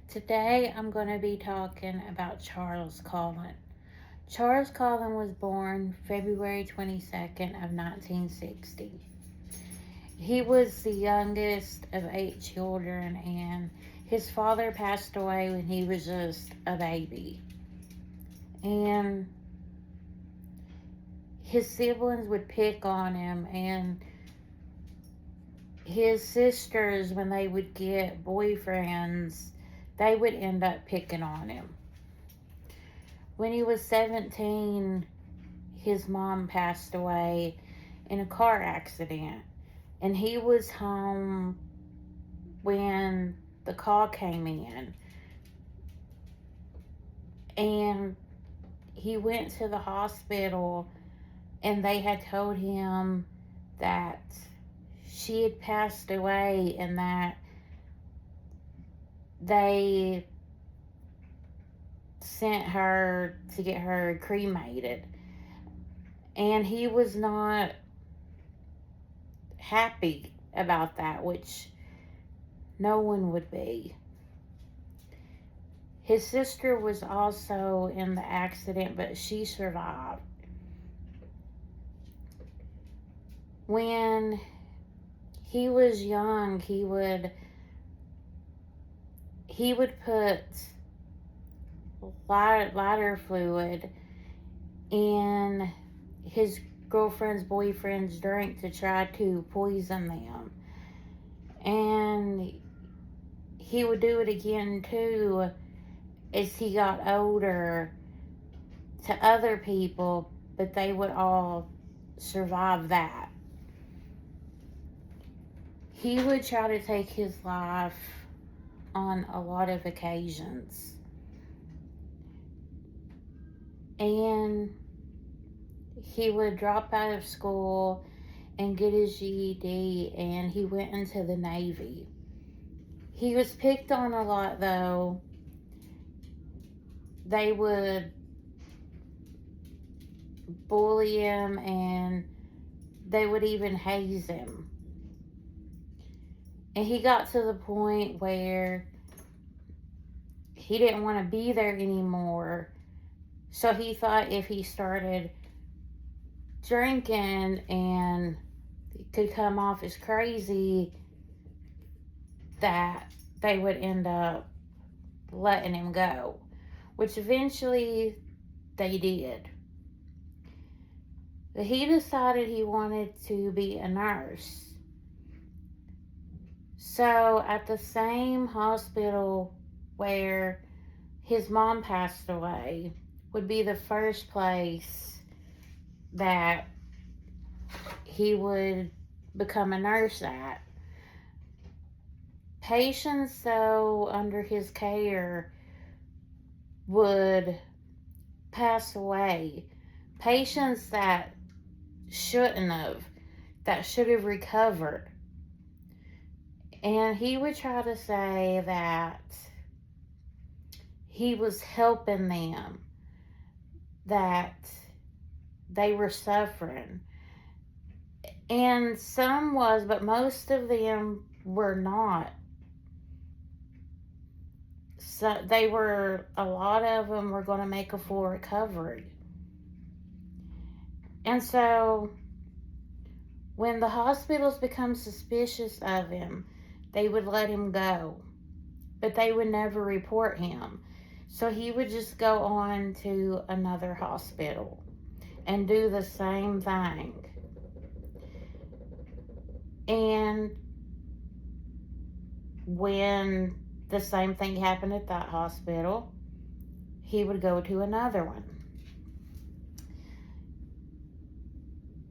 Today I'm going to be talking about Charles Cullen. Charles Cullen was born February 22nd of 1960. He was the youngest of 8 children, and his father passed away when he was just a baby. And his siblings would pick on him, and his sisters, when they would get boyfriends, they would end up picking on him. When he was 17, his mom passed away in a car accident, and he was home when the call came in. And he went to the hospital, and they had told him that she had passed away and that they sent her to get her cremated. And he was not happy about that, which no one would be. His sister was also in the accident, but she survived. When he was young, he would put lighter fluid in his girlfriend's boyfriend's drink to try to poison them. And he would do it again too as he got older to other people, but they would all survive that. He would try to take his life on a lot of occasions. And he would drop out of school and get his GED, and he went into the Navy. He was picked on a lot, though. They would bully him, and they would even haze him. And he got to the point where he didn't want to be there anymore. So he thought if he started drinking and could come off as crazy, that they would end up letting him go, which eventually they did. But he decided he wanted to be a nurse. So at the same hospital where his mom passed away would be the first place that he would become a nurse at. Patients, though, under his care would pass away. Patients that shouldn't have, that should have recovered. And he would try to say that he was helping them, that they were suffering. And some was, but most of them were not. So a lot of them were going to make a full recovery. And so when the hospitals become suspicious of him, they would let him go, but they would never report him. So he would just go on to another hospital and do the same thing. And when the same thing happened at that hospital, he would go to another one.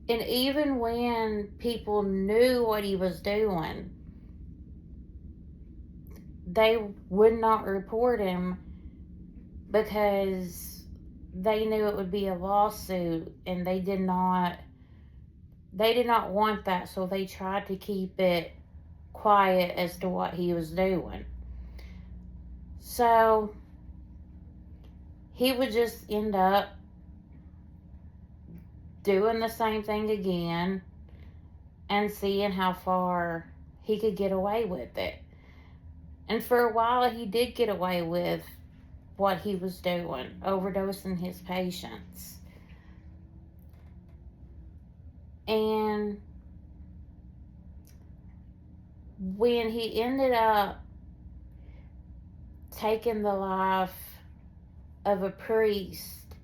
And even when people knew what he was doing, they would not report him because they knew it would be a lawsuit, and they did not want that, so they tried to keep it quiet as to what he was doing. So he would just end up doing the same thing again and seeing how far he could get away with it. And for a while, he did get away with what he was doing, overdosing his patients. And when he ended up taking the life of a priest,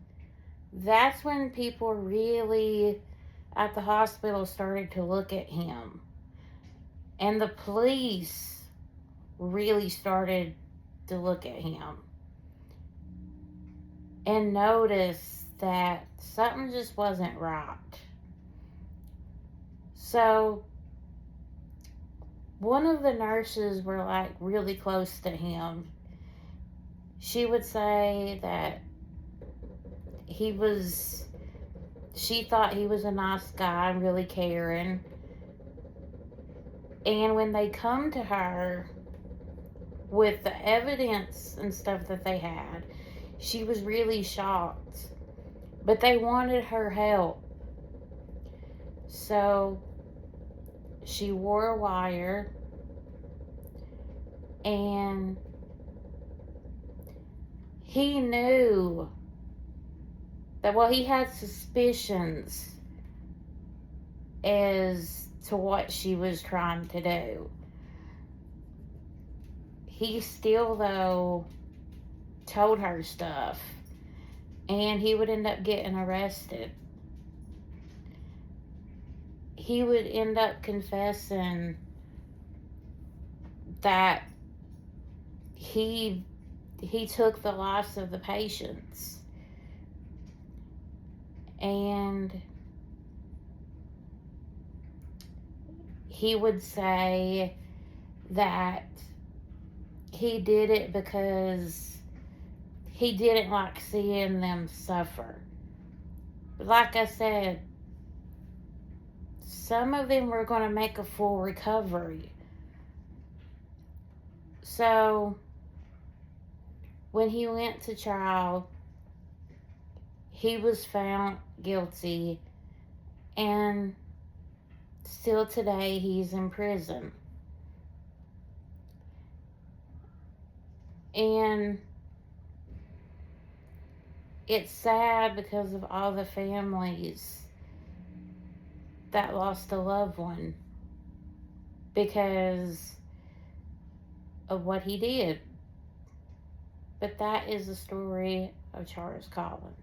that's when people really at the hospital started to look at him. And the police really started to look at him and notice that something just wasn't right. So one of the nurses were like really close to him. She would say that she thought he was a nice guy and really caring. And when they come to her with the evidence and stuff that they had, she was really shocked. But they wanted her help. So she wore a wire, and he knew that, well, he had suspicions as to what she was trying to do. He still, though, told her stuff, and he would end up getting arrested. He would end up confessing that he took the lives of the patients. And he would say that he did it because he didn't like seeing them suffer. But like I said, some of them were going to make a full recovery. So when he went to trial, he was found guilty, and still today he's in prison. And it's sad because of all the families that lost a loved one because of what he did. But that is the story of Charles Cullen.